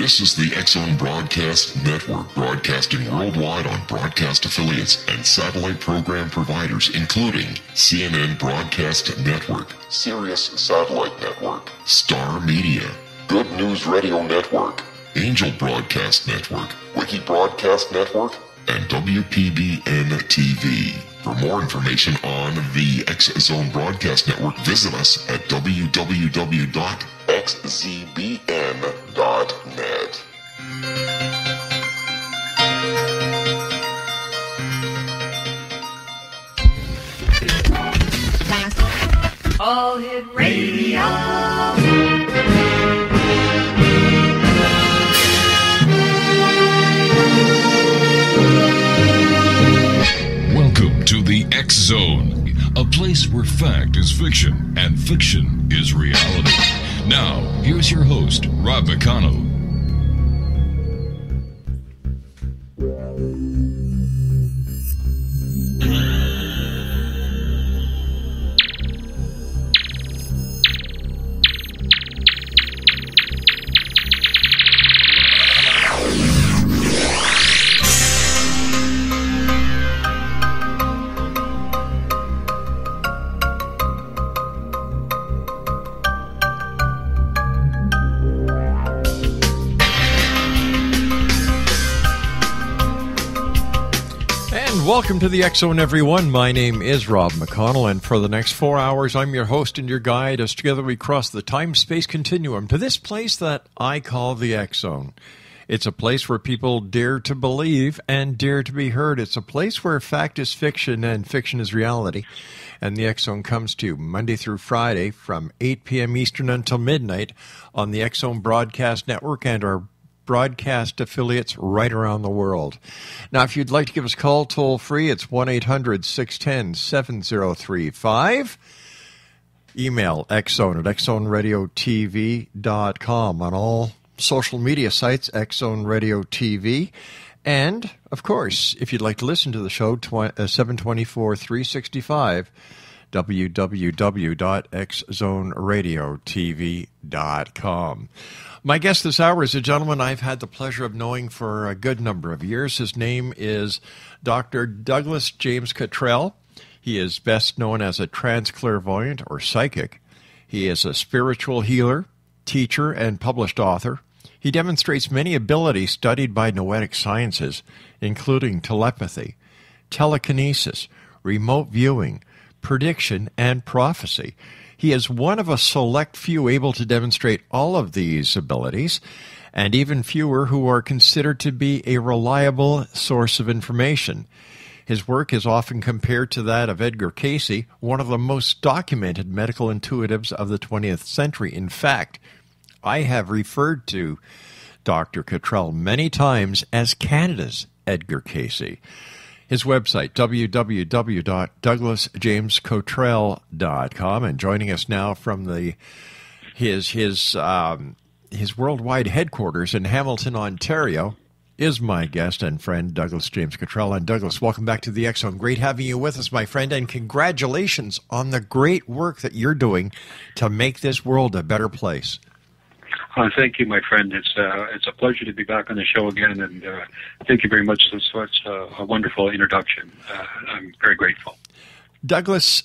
This is the X-Zone Broadcast Network, broadcasting worldwide on broadcast affiliates and satellite program providers, including CNN Broadcast Network, Sirius Satellite Network, Star Media, Good News Radio Network, Angel Broadcast Network, Wiki Broadcast Network, and WPBN TV. For more information on the X-Zone Broadcast Network, visit us at www.xzbn.net. All Hit Radio. Welcome to the X-Zone, a place where fact is fiction and fiction is reality. Now, here's your host, Rob McConnell. Welcome to the X-Zone, everyone. My name is Rob McConnell, and for the next 4 hours, I'm your host and your guide as together we cross the time-space continuum to this place that I call the X-Zone. It's a place where people dare to believe and dare to be heard. It's a place where fact is fiction and fiction is reality. And the X-Zone comes to you Monday through Friday from 8 p.m. Eastern until midnight on the X-Zone Broadcast Network and our broadcast affiliates right around the world. Now, if you'd like to give us a call toll-free, it's 1-800-610-7035. Email xzone at xzoneradiotv.com. On all social media sites, X-Zone Radio TV. And, of course, if you'd like to listen to the show, 724-365, www.xzoneradiotv.com. My guest this hour is a gentleman I've had the pleasure of knowing for a good number of years. His name is Dr. Douglas James COTTRELL. He is best known as a trans-clairvoyant or psychic. He is a spiritual healer, teacher, and published author. He demonstrates many abilities studied by noetic sciences, including telepathy, telekinesis, remote viewing, prediction, and prophecy. He is one of a select few able to demonstrate all of these abilities, and even fewer who are considered to be a reliable source of information. His work is often compared to that of Edgar Cayce, one of the most documented medical intuitives of the 20th century. In fact, I have referred to Dr. COTTRELL many times as Canada's Edgar Cayce. His website, www.douglasjamescottrell.com, and joining us now from his worldwide headquarters in Hamilton, Ontario, is my guest and friend, Douglas James COTTRELL. And Douglas, welcome back to the X-Zone. Great having you with us, my friend, and congratulations on the great work that you're doing to make this world a better place. Thank you, my friend. It's a pleasure to be back on the show again, and thank you very much. It's a wonderful introduction. I'm very grateful. Douglas,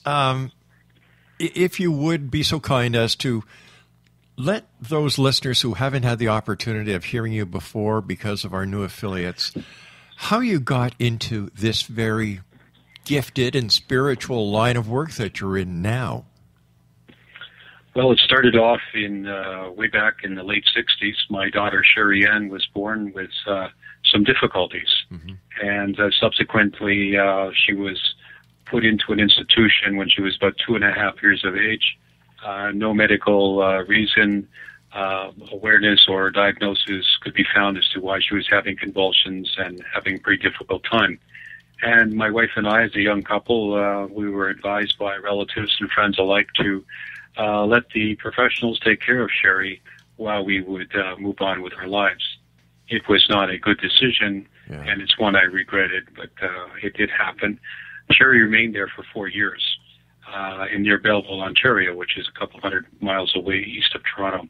if you would be so kind as to let those listeners who haven't had the opportunity of hearing you before because of our new affiliates, how you got into this very gifted and spiritual line of work that you're in now. Well, it started off in way back in the late 60s. My daughter, Sherry Ann, was born with some difficulties. Mm-hmm. And subsequently, she was put into an institution when she was about 2.5 years of age. No medical reason, awareness, or diagnosis could be found as to why she was having convulsions and having a pretty difficult time. And my wife and I, as a young couple, we were advised by relatives and friends alike to let the professionals take care of Sherry while we would move on with our lives. It was not a good decision, and it's one I regretted, but it did happen. Sherry remained there for 4 years in near Belleville, Ontario, which is a couple hundred miles away east of Toronto.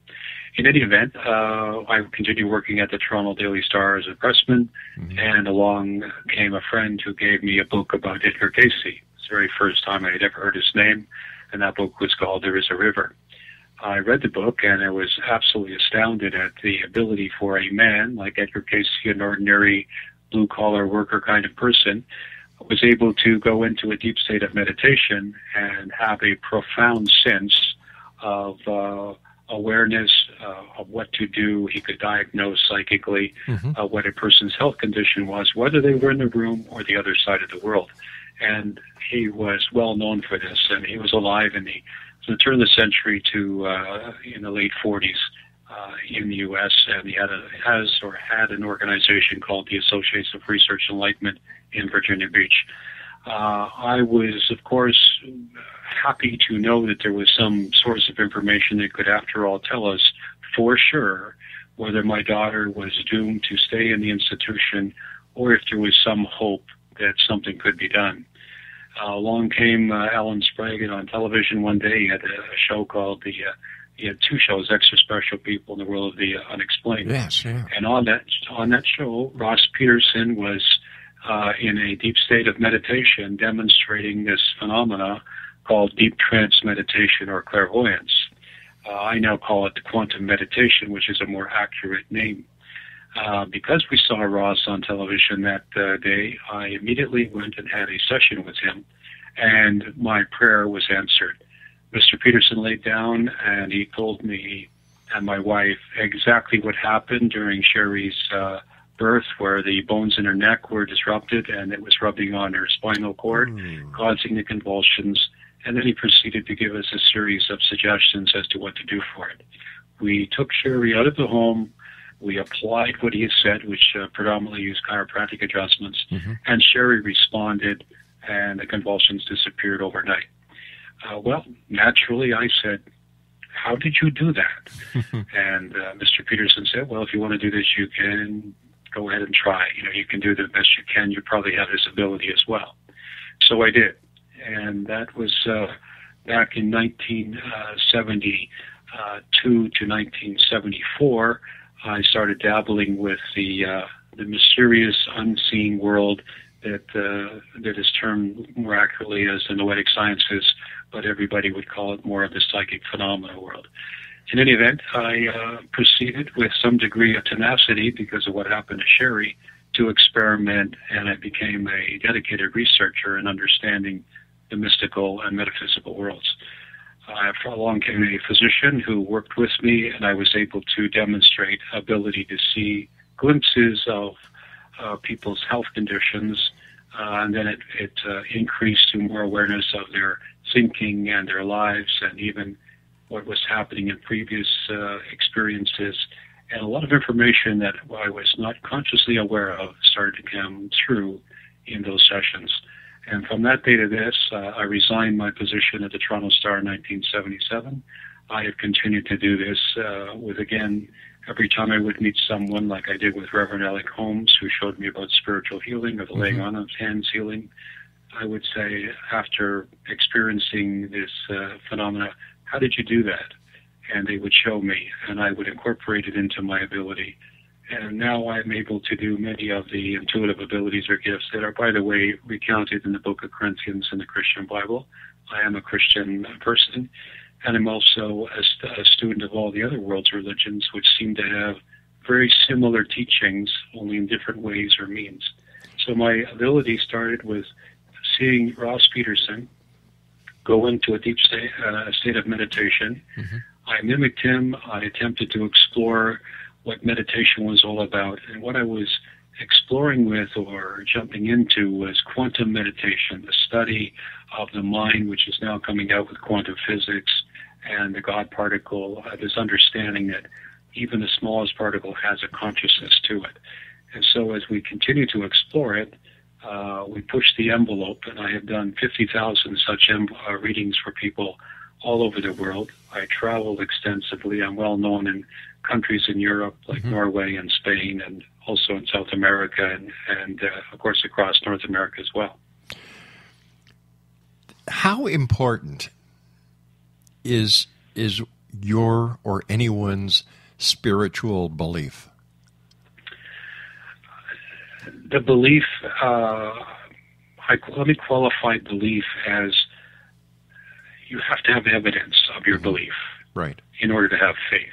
in any event, I continued working at the Toronto Daily Star as a pressman, and along came a friend who gave me a book about Edgar Cayce. It's the very first time I had ever heard his name, and that book was called There Is a River. I read the book, and I was absolutely astounded at the ability for a man like Edgar Cayce, an ordinary blue-collar worker kind of person, was able to go into a deep state of meditation and have a profound sense of awareness of what to do. He could diagnose psychically what a person's health condition was, whether they were in the room or the other side of the world. And he was well known for this, and he was alive in the turn of the century to in the late 40s in the U.S., and he had an organization called the Association of Research Enlightenment in Virginia Beach. I was, of course, happy to know that there was some source of information that could, after all, tell us for sure whether my daughter was doomed to stay in the institution or if there was some hope that something could be done. Along came Alan Sprague on television one day. He had a show called he had two shows, Extra Special People in the World of the Unexplained. Yes, yeah. And on that show, Ross Peterson was in a deep state of meditation, demonstrating this phenomena called deep trance meditation or clairvoyance. I now call it the quantum meditation, which is a more accurate name. Because we saw Ross on television that day, I immediately went and had a session with him, and my prayer was answered. Mr. Peterson laid down, and he told me and my wife exactly what happened during Sherry's birth, where the bones in her neck were disrupted, and it was rubbing on her spinal cord, causing the convulsions. And then he proceeded to give us a series of suggestions as to what to do for it. We took Sherry out of the home. We applied what he had said, which predominantly used chiropractic adjustments, and Sherry responded, and the convulsions disappeared overnight. Well, naturally, I said, how did you do that? And Mr. Peterson said, well, if you want to do this, you can go ahead and try. You can do the best you can. You probably have this ability as well. So I did. And that was back in 1972 to 1974. I started dabbling with the mysterious, unseen world that is termed more accurately as the noetic sciences, but everybody would call it more of the psychic phenomena world. In any event, I proceeded with some degree of tenacity because of what happened to Sherry to experiment, and I became a dedicated researcher in understanding the mystical and metaphysical worlds. Along came a physician who worked with me, and I was able to demonstrate ability to see glimpses of people's health conditions, and then it increased to more awareness of their thinking and their lives, and even what was happening in previous experiences. And a lot of information that I was not consciously aware of started to come through in those sessions. And from that day to this, I resigned my position at the Toronto Star in 1977. I have continued to do this with, again, every time I would meet someone, like I did with Reverend Alec Holmes, who showed me about spiritual healing or the laying on of hands healing, I would say, after experiencing this phenomena, how did you do that? And they would show me, and I would incorporate it into my ability. And now I'm able to do many of the intuitive abilities or gifts that are, by the way, recounted in the Book of Corinthians in the Christian Bible. I am a Christian person, and I'm also a student of all the other world's religions, which seem to have very similar teachings, only in different ways or means. So my ability started with seeing Ross Peterson go into a deep state of meditation. I mimicked him. I attempted to explore what meditation was all about. And what I was exploring with or jumping into was quantum meditation, the study of the mind, which is now coming out with quantum physics, and the God particle, this understanding that even the smallest particle has a consciousness to it. And so as we continue to explore it, we push the envelope, and I have done 50,000 such readings for people all over the world. I travel extensively. I'm well known in countries in Europe like Norway and Spain, and also in South America, and of course across North America as well. How important is your or anyone's spiritual belief? The belief, let me qualify belief as you have to have evidence of your belief, right, in order to have faith.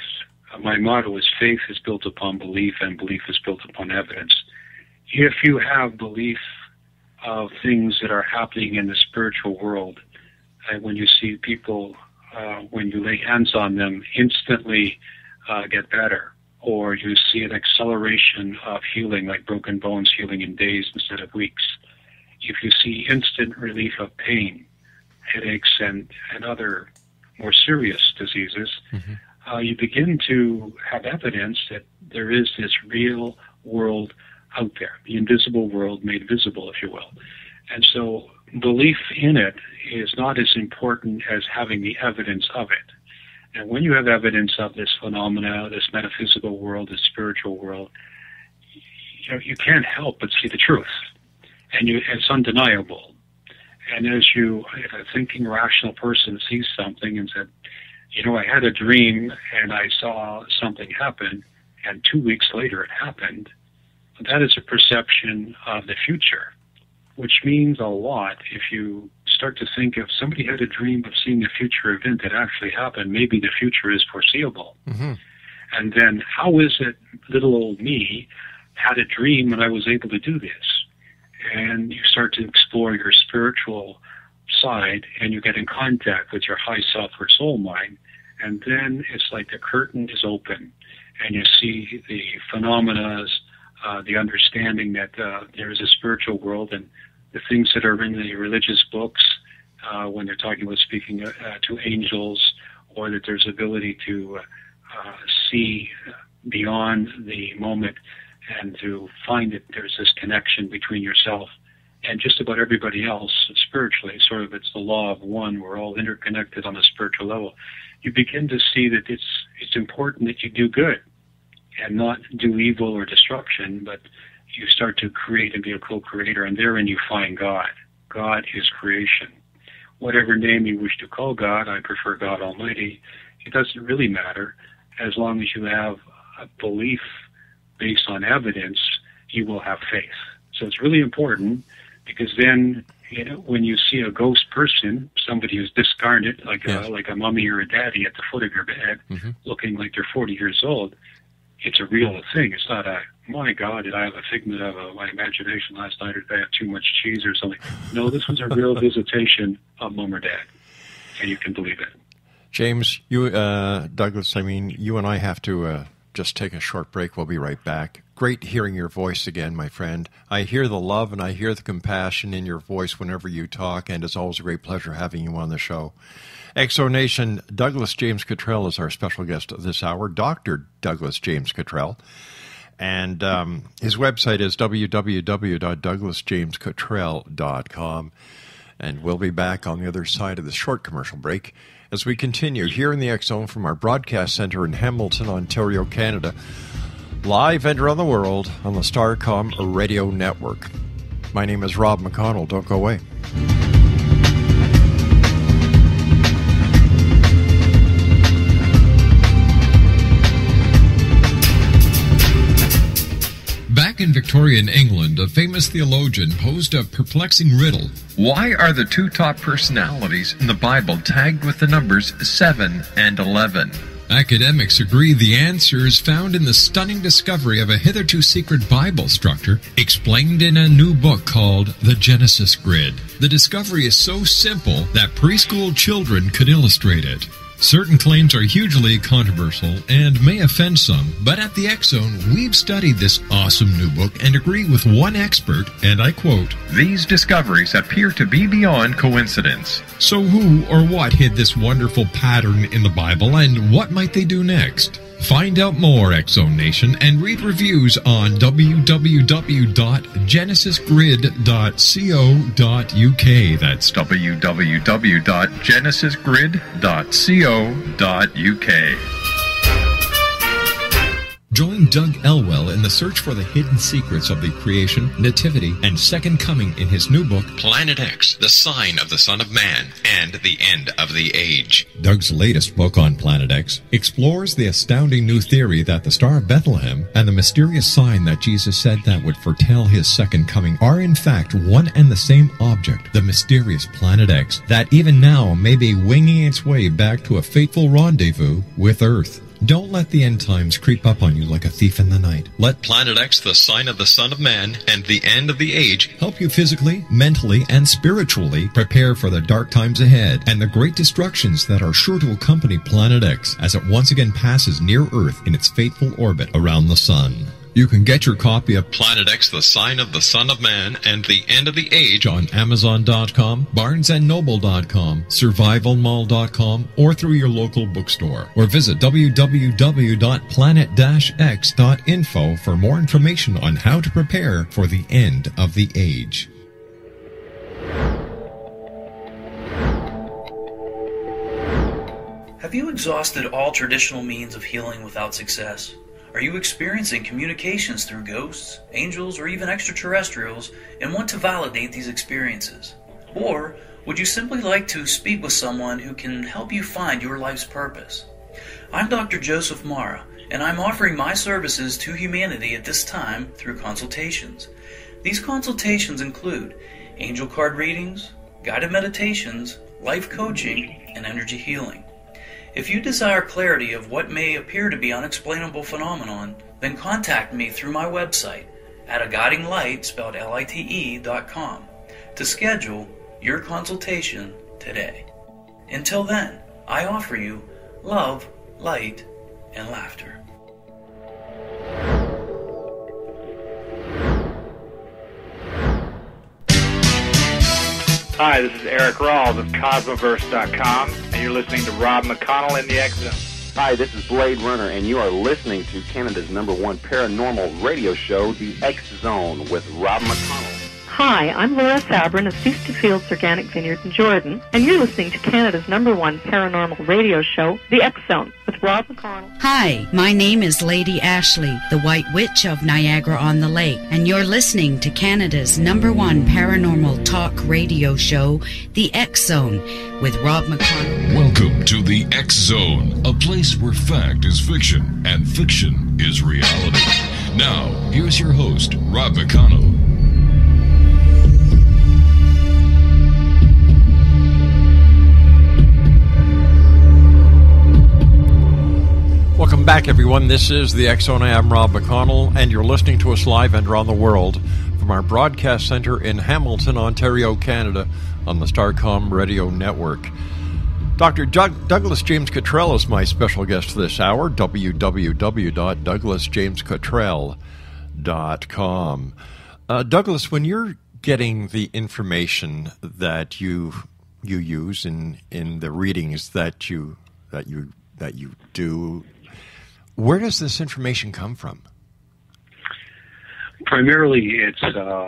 My motto is faith is built upon belief, and belief is built upon evidence. If you have belief of things that are happening in the spiritual world, when you see people, when you lay hands on them, instantly get better, or you see an acceleration of healing, like broken bones healing in days instead of weeks. If you see instant relief of pain, headaches, and other more serious diseases, you begin to have evidence that there is this real world out there, the invisible world made visible, if you will. And so belief in it is not as important as having the evidence of it. And when you have evidence of this phenomena, this metaphysical world, this spiritual world, you can't help but see the truth. And it's undeniable. And if a thinking, rational person sees something and said, I had a dream and I saw something happen, and 2 weeks later it happened, that is a perception of the future, which means a lot. If you start to think, if somebody had a dream of seeing a future event that actually happened, maybe the future is foreseeable. And then how is it little old me had a dream and I was able to do this? And you start to explore your spiritual side, and you get in contact with your high self or soul mind, and then it's like the curtain is open, and you see the phenomena, the understanding that there is a spiritual world, and the things that are in the religious books when they're talking about speaking to angels, or that there's ability to see beyond the moment and to find that there's this connection between yourself and just about everybody else spiritually. Sort of, it's the law of one. We're all interconnected on a spiritual level. You begin to see that it's important that you do good and not do evil or destruction, but you start to create and be a co-creator, and therein you find God. God is creation. Whatever name you wish to call God, I prefer God Almighty. It doesn't really matter. As long as you have a belief based on evidence, you will have faith. So it's really important, because then, when you see a ghost person, somebody who's discarnate, like a mummy or a daddy at the foot of your bed, looking like they're 40 years old, it's a real thing. It's not my God, did I have a figment of my imagination last night, or did I have too much cheese or something? No, this was a real visitation of mom or dad, and you can believe it. James, Douglas, you and I have to just take a short break. We'll be right back. Great hearing your voice again, my friend. I hear the love and I hear the compassion in your voice whenever you talk, and it's always a great pleasure having you on the show. Exonation, Douglas James COTTRELL is our special guest this hour, Dr. Douglas James COTTRELL. And his website is www.douglasjamescottrell.com. And we'll be back on the other side of this short commercial break as we continue here in the X Zone from our broadcast center in Hamilton, Ontario, Canada, live and around the world on the Starcom Radio Network. My name is Rob McConnell. Don't go away. Back in Victorian England, a famous theologian posed a perplexing riddle. Why are the two top personalities in the Bible tagged with the numbers 7 and 11? Academics agree the answer is found in the stunning discovery of a hitherto secret Bible structure explained in a new book called The Genesis Grid. The discovery is so simple that preschool children could illustrate it. Certain claims are hugely controversial and may offend some, but at the X Zone, we've studied this awesome new book and agree with one expert, and I quote, "These discoveries appear to be beyond coincidence." So who or what hid this wonderful pattern in the Bible, and what might they do next? Find out more, X Zone Nation, and read reviews on www.genesisgrid.co.uk. That's www.genesisgrid.co.uk. Join Doug Elwell in the search for the hidden secrets of the creation, nativity, and second coming in his new book, Planet X, The Sign of the Son of Man and the End of the Age. Doug's latest book on Planet X explores the astounding new theory that the Star of Bethlehem and the mysterious sign that Jesus said that would foretell his second coming are in fact one and the same object, the mysterious Planet X, that even now may be winging its way back to a fateful rendezvous with Earth. Don't let the end times creep up on you like a thief in the night. Let Planet X, the sign of the Son of Man, and the end of the age help you physically, mentally, and spiritually prepare for the dark times ahead and the great destructions that are sure to accompany Planet X as it once again passes near Earth in its fateful orbit around the Sun. You can get your copy of Planet X, The Sign of the Son of Man and the End of the Age on Amazon.com, BarnesandNoble.com, SurvivalMall.com, or through your local bookstore. Or visit www.planet-x.info for more information on how to prepare for the end of the age. Have you exhausted all traditional means of healing without success? Are you experiencing communications through ghosts, angels, or even extraterrestrials and want to validate these experiences? Or would you simply like to speak with someone who can help you find your life's purpose? I'm Dr. Joseph Mara, and I'm offering my services to humanity at this time through consultations. These consultations include angel card readings, guided meditations, life coaching, and energy healing. If you desire clarity of what may appear to be unexplainable phenomenon, then contact me through my website at aguidinglight, spelled LITE.com, to schedule your consultation today. Until then, I offer you love, light, and laughter. Hi, this is Eric Rawls of Cosmoverse.com, and you're listening to Rob McConnell in the X Zone. Hi, this is Blade Runner, and you are listening to Canada's #1 paranormal radio show, The X Zone, with Rob McConnell. Hi, I'm Laura Sabrin of Sister Fields Organic Vineyard in Jordan, and you're listening to Canada's #1 paranormal radio show, The X Zone, with Rob McConnell. Hi, my name is Lady Ashley, the White Witch of Niagara-on-the-Lake, and you're listening to Canada's #1 paranormal talk radio show, The X Zone, with Rob McConnell. Welcome to The X Zone, a place where fact is fiction and fiction is reality. Now, here's your host, Rob McConnell. Welcome back, everyone. This is the X Zone. I am Rob McConnell, and you're listening to us live and around the world from our broadcast center in Hamilton, Ontario, Canada, on the Starcom Radio Network. Dr. Douglas James Cottrell is my special guest this hour, www.douglasjamescottrell.com. Douglas, when you're getting the information that you use in the readings that you do, where does this information come from? Primarily, it's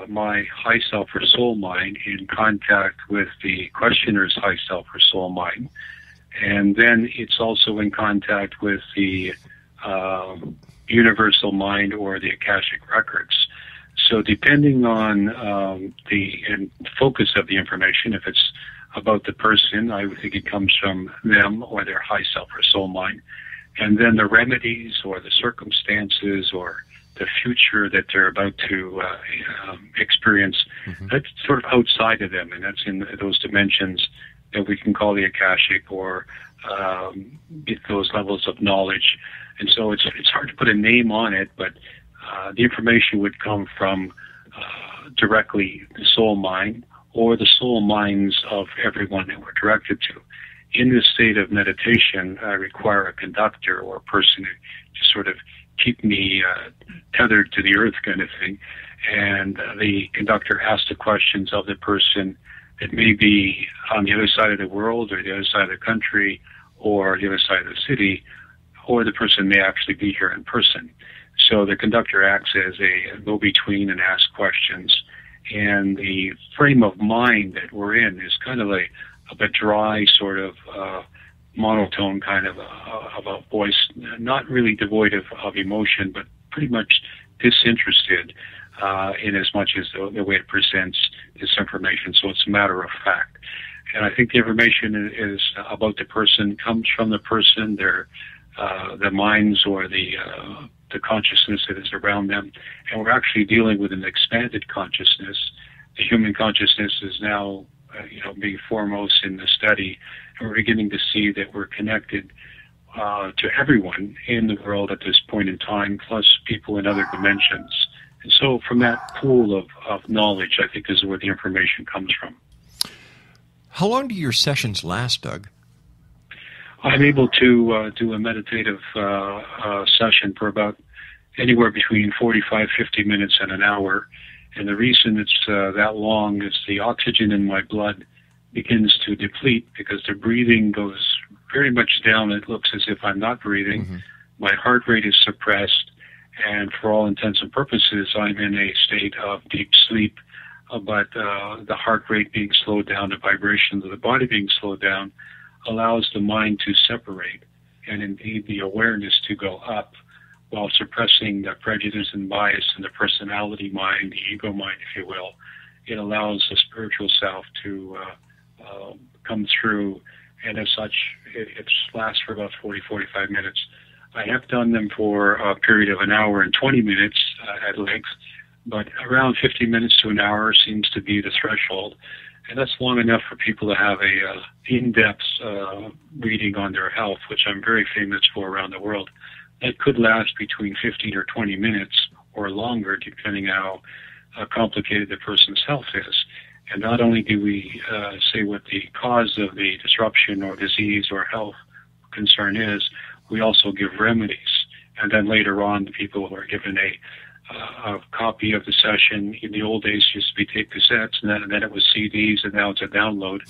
my high self or soul mind in contact with the questioner's high self or soul mind. And then it's also in contact with the universal mind or the Akashic records. So depending on the focus of the information, if it's about the person, I would think it comes from them or their high self or soul mind. And then the remedies or the circumstances or the future that they're about to experience, that's sort of outside of them, and that's in those dimensions that we can call the Akashic or those levels of knowledge. And so it's hard to put a name on it, but the information would come from directly the soul mind or the soul minds of everyone that we're directed to. In this state of meditation, I require a conductor or a person to sort of keep me tethered to the earth kind of thing. And the conductor asks the questions of the person that may be on the other side of the world or the other side of the country or the other side of the city, or the person may actually be here in person. So the conductor acts as a go-between and asks questions. And the frame of mind that we're in is kind of a bit dry, sort of monotone kind of a voice, not really devoid of emotion, but pretty much disinterested in as much as the way it presents this information. So it's a matter of fact. And I think the information is about the person, comes from the person, their the minds or the consciousness that is around them. And we're actually dealing with an expanded consciousness. The human consciousness is now being foremost in the study, and we're beginning to see that we're connected to everyone in the world at this point in time, plus people in other dimensions. And so from that pool of knowledge, I think is where the information comes from. How long do your sessions last, Doug? I'm able to do a meditative session for about anywhere between 45, 50 minutes and an hour. And the reason it's that long is the oxygen in my blood begins to deplete because the breathing goes very much down. It looks as if I'm not breathing. Mm-hmm. My heart rate is suppressed. And for all intents and purposes, I'm in a state of deep sleep. But the heart rate being slowed down, the vibrations of the body being slowed down, allows the mind to separate and indeed the awareness to go up while suppressing the prejudice and bias and the personality mind, the ego mind, if you will. It allows the spiritual self to come through, and as such, it lasts for about 40, 45 minutes. I have done them for a period of an hour and 20 minutes at length, but around 50 minutes to an hour seems to be the threshold. And that's long enough for people to have a in-depth reading on their health, which I'm very famous for around the world. That could last between 15 or 20 minutes or longer, depending how complicated the person's health is. And not only do we say what the cause of the disruption or disease or health concern is, we also give remedies. And then later on, the people are given a copy of the session. In the old days, it used to be tape cassettes, and then it was CDs, and now it's a download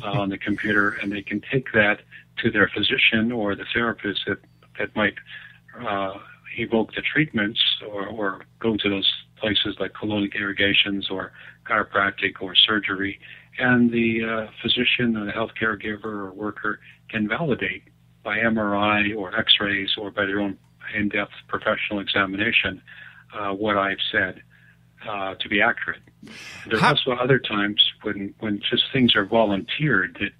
on the computer, and they can take that to their physician or the therapist that might evoke the treatments or go to those places like colonic irrigations or chiropractic or surgery, and the physician or the healthcare giver or worker can validate by MRI or X-rays or by their own in-depth professional examination what I've said to be accurate. There's also other times when just things are volunteered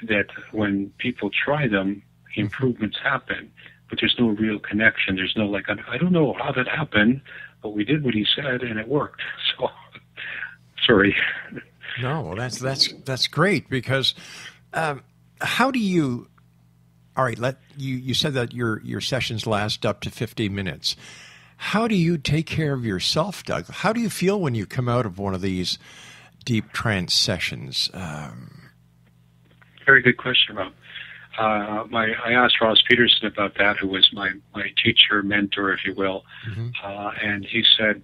that when people try them, improvements happen, but there's no real connection. There's no I don't know how that happened, but we did what he said and it worked. So, sorry. No, that's great because how do you? All right, you said that your sessions last up to 50 minutes. How do you take care of yourself, Doug? How do you feel when you come out of one of these deep trance sessions? Very good question, Rob. I asked Ross Peterson about that, who was my teacher, mentor, if you will, and he said,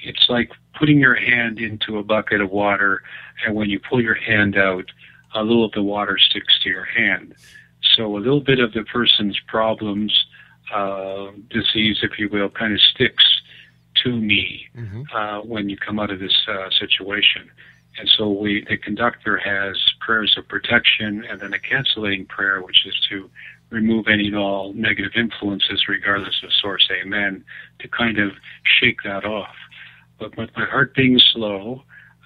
it's like putting your hand into a bucket of water, and when you pull your hand out, a little of the water sticks to your hand. So a little bit of the person's problems, disease, if you will, kind of sticks to me when you come out of this situation. And so the conductor has prayers of protection and then a cancellating prayer, which is to remove any and all negative influences, regardless of source, amen, to kind of shake that off. But with my heart being slow,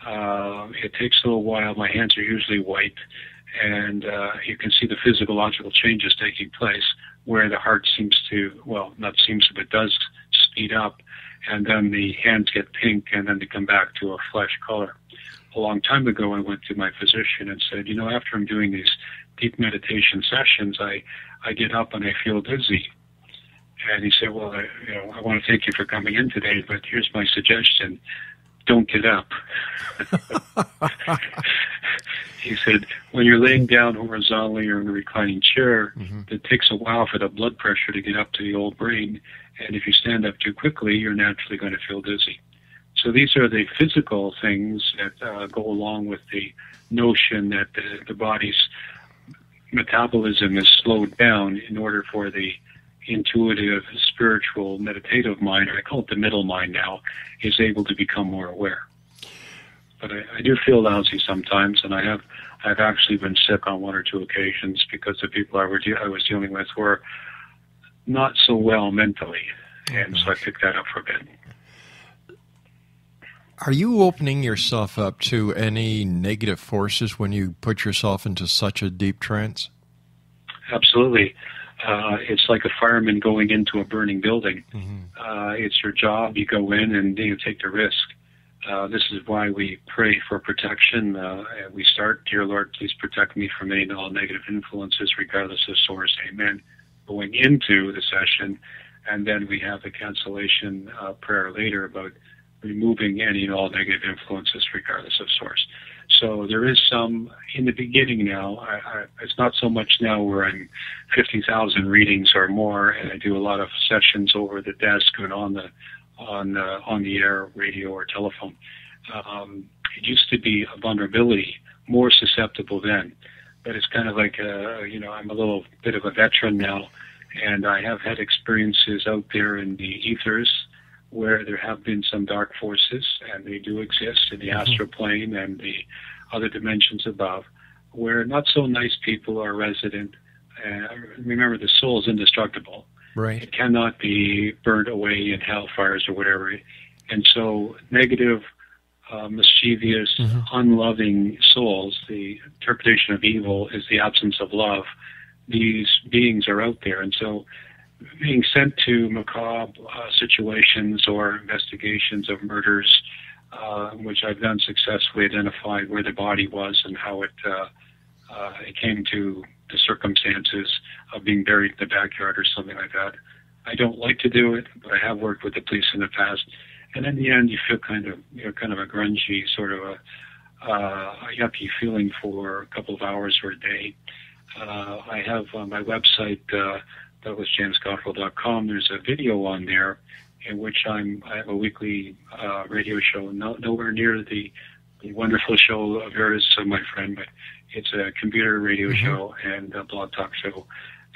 it takes a little while. My hands are usually white, and you can see the physiological changes taking place where the heart seems to, well, not seems to, but does speed up, and then the hands get pink, and then they come back to a flesh color. A long time ago, I went to my physician and said, after I'm doing these deep meditation sessions, I get up and I feel dizzy. And he said, well, I want to thank you for coming in today, but here's my suggestion. Don't get up. He said, when you're laying down horizontally or in a reclining chair, it takes a while for the blood pressure to get up to the old brain. And if you stand up too quickly, you're naturally going to feel dizzy. So these are the physical things that go along with the notion that the body's metabolism is slowed down in order for the intuitive, spiritual, meditative mind, or I call it the middle mind now, is able to become more aware. But I do feel lousy sometimes, and I have I've actually been sick on one or two occasions because the people I was dealing with were not so well mentally, and so I picked that up for a bit. Are you opening yourself up to any negative forces when you put yourself into such a deep trance? Absolutely. It's like a fireman going into a burning building. It's your job. You go in and you take the risk. This is why we pray for protection. We start, Dear Lord, please protect me from any and all negative influences, regardless of source. Amen. Going into the session, and then we have the cancellation prayer later about removing any and all negative influences, regardless of source. So there is some in the beginning now. It's not so much now where I'm 50,000 readings or more, and I do a lot of sessions over the desk and on the air, radio or telephone. It used to be a vulnerability, more susceptible then, but it's kind of like I'm a little bit of a veteran now, and I have had experiences out there in the ethers where there have been some dark forces, and they do exist in the astral plane and the other dimensions above, where not so nice people are resident. Remember, the soul is indestructible. Right. It cannot be burned away in hellfires or whatever. And so negative, mischievous, unloving souls, the interpretation of evil is the absence of love. These beings are out there. And so being sent to macabre situations or investigations of murders, which I've done successfully, identified where the body was and how it came to the circumstances of being buried in the backyard or something like that. I don't like to do it, but I have worked with the police in the past. And in the end, you feel kind of a grungy, sort of a yucky feeling for a couple of hours or a day. I have on my website, DouglasJamesCottrell.com, there's a video on there in which I have a weekly radio show, nowhere near the wonderful show of yours, my friend, but it's a computer radio show and a blog talk show.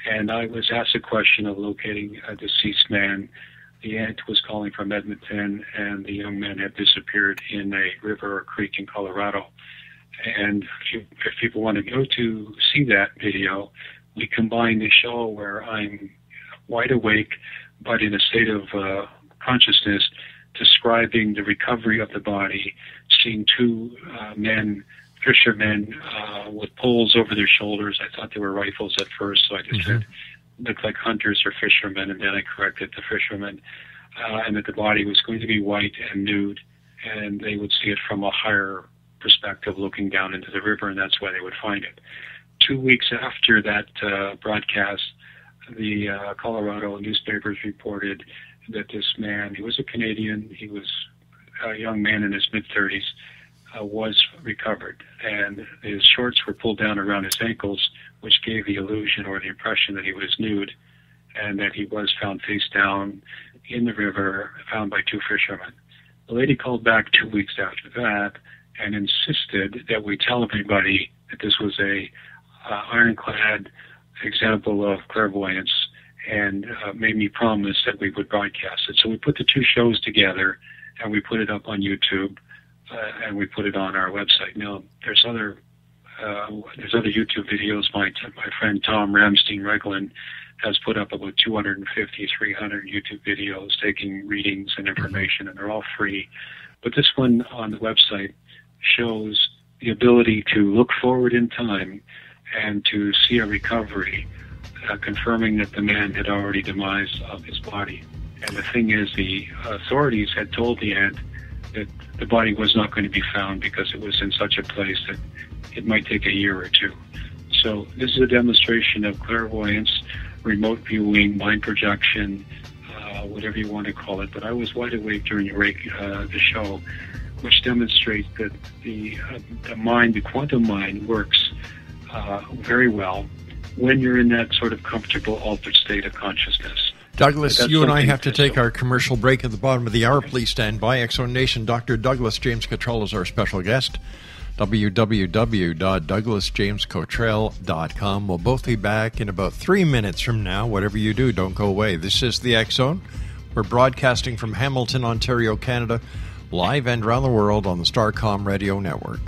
And I was asked a question of locating a deceased man. The aunt was calling from Edmonton, and the young man had disappeared in a river or creek in Colorado. And if people want to go to see that video, we combine the show where I'm wide awake, but in a state of consciousness, describing the recovery of the body, seeing two fishermen with poles over their shoulders. I thought they were rifles at first, so I just said, looked like hunters or fishermen, and then I corrected the fishermen, and that the body was going to be white and nude, and they would see it from a higher perspective looking down into the river, and that's why they would find it. 2 weeks after that broadcast, the Colorado newspapers reported that this man, he was a Canadian, he was a young man in his mid-30s, was recovered, and his shorts were pulled down around his ankles, which gave the illusion or the impression that he was nude, and that he was found face down in the river, found by two fishermen. The lady called back 2 weeks after that and insisted that we tell everybody that this was a ironclad example of clairvoyance, and made me promise that we would broadcast it. So we put the two shows together, and we put it up on YouTube, and we put it on our website. Now, there's other YouTube videos. My friend Tom Ramstein-Reglin has put up about 250, 300 YouTube videos taking readings and information, and they're all free. But this one on the website shows the ability to look forward in time and to see a recovery, confirming that the man had already demised of his body. And the thing is, the authorities had told the aunt that the body was not going to be found because it was in such a place that it might take a year or two. So this is a demonstration of clairvoyance, remote viewing, mind projection, whatever you want to call it. But I was wide awake during the show, which demonstrates that the mind, the quantum mind, works very well when you're in that sort of comfortable altered state of consciousness. Douglas, you and I have to take our commercial break at the bottom of the hour. Please stand by. X-Zone Nation, Dr. Douglas James Cottrell is our special guest. www.douglasjamescottrell.com. We'll both be back in about 3 minutes from now. Whatever you do, don't go away. This is the X-Zone. We're broadcasting from Hamilton, Ontario, Canada, live and around the world on the Starcom Radio Network.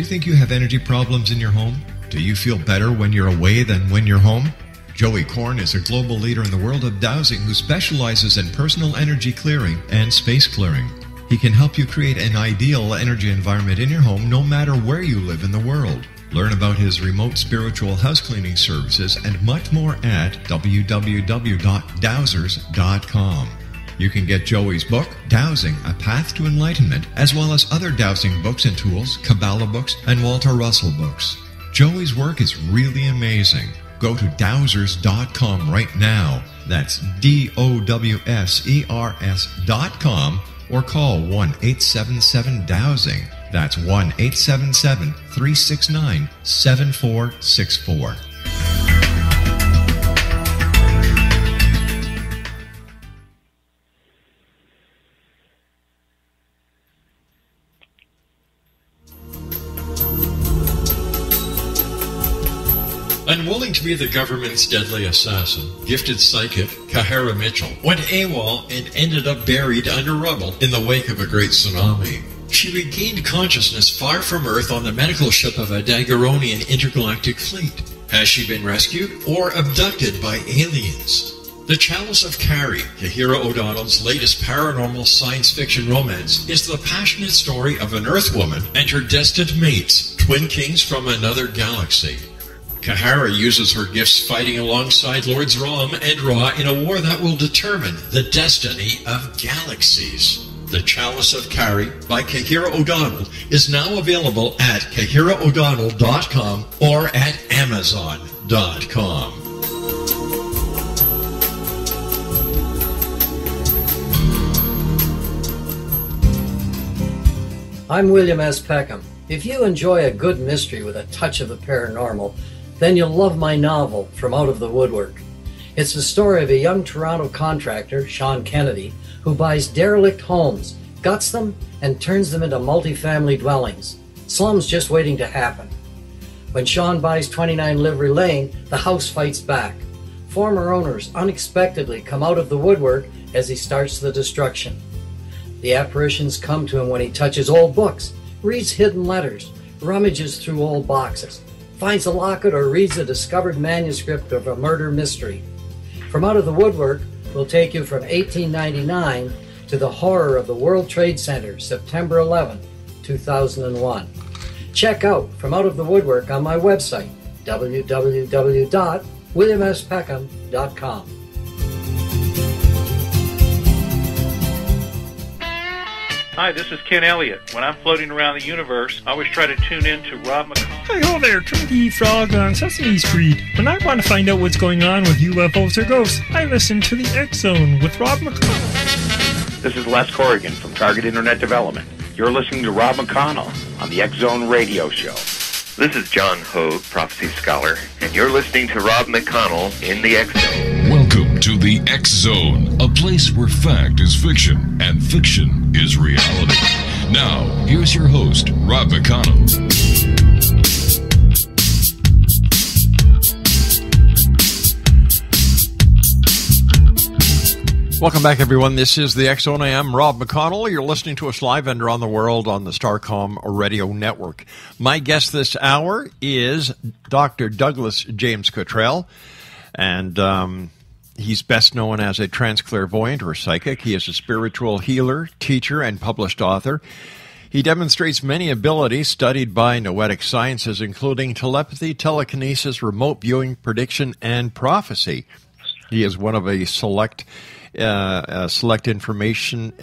you think you have energy problems in your home? Do you feel better when you're away than when you're home? Joey Korn is a global leader in the world of dowsing who specializes in personal energy clearing and space clearing. He can help you create an ideal energy environment in your home no matter where you live in the world. Learn about his remote spiritual house cleaning services and much more at www.dowsers.com. You can get Joey's book, Dowsing, A Path to Enlightenment, as well as other dowsing books and tools, Kabbalah books, and Walter Russell books. Joey's work is really amazing. Go to dowsers.com right now. That's DOWSERS.com or call 1-877-DOWSING. That's 1-877-369-7464. Unwilling to be the government's deadly assassin, gifted psychic Kahara Mitchell went AWOL and ended up buried under rubble in the wake of a great tsunami. She regained consciousness far from Earth on the medical ship of a Dagaronian intergalactic fleet. Has she been rescued or abducted by aliens? The Chalice of Carrie, Kahira O'Donnell's latest paranormal science fiction romance, is the passionate story of an Earth woman and her destined mates, twin kings from another galaxy. Kahara uses her gifts fighting alongside Lords Rom and Ra in a war that will determine the destiny of galaxies. The Chalice of Carrie by Kahira O'Donnell is now available at KahiraO'Donnell.com or at Amazon.com. I'm William S. Peckham. If you enjoy a good mystery with a touch of the paranormal, then you'll love my novel, From Out of the Woodwork. It's the story of a young Toronto contractor, Sean Kennedy, who buys derelict homes, guts them, and turns them into multi-family dwellings. Slums just waiting to happen. When Sean buys 29 Livery Lane, the house fights back. Former owners unexpectedly come out of the woodwork as he starts the destruction. The apparitions come to him when he touches old books, reads hidden letters, rummages through old boxes, finds a locket, or reads a discovered manuscript of a murder mystery. From Out of the Woodwork will take you from 1899 to the horror of the World Trade Center, September 11, 2001. Check out From Out of the Woodwork on my website, www.williamspeckham.com. Hi, this is Ken Elliott. When I'm floating around the universe, I always try to tune in to Rob McConnell. Hi, ho there, Twinkie Frog on Sesame Street. When I want to find out what's going on with UFOs or ghosts, I listen to the X Zone with Rob McConnell. This is Les Corrigan from Target Internet Development. You're listening to Rob McConnell on the X Zone Radio Show. This is John Hogue, Prophecy Scholar, and you're listening to Rob McConnell in the X Zone. Welcome to the X Zone, a place where fact is fiction and fiction is reality. Now, here's your host, Rob McConnell. Welcome back, everyone. This is the X Zone. I am Rob McConnell. You're listening to us live and around the world on the Starcom Radio Network. My guest this hour is Dr. Douglas James COTTRELL, and he's best known as a transclairvoyant or psychic. He is a spiritual healer, teacher, and published author. He demonstrates many abilities studied by Noetic Sciences, including telepathy, telekinesis, remote viewing, prediction, and prophecy. He is one of a select information.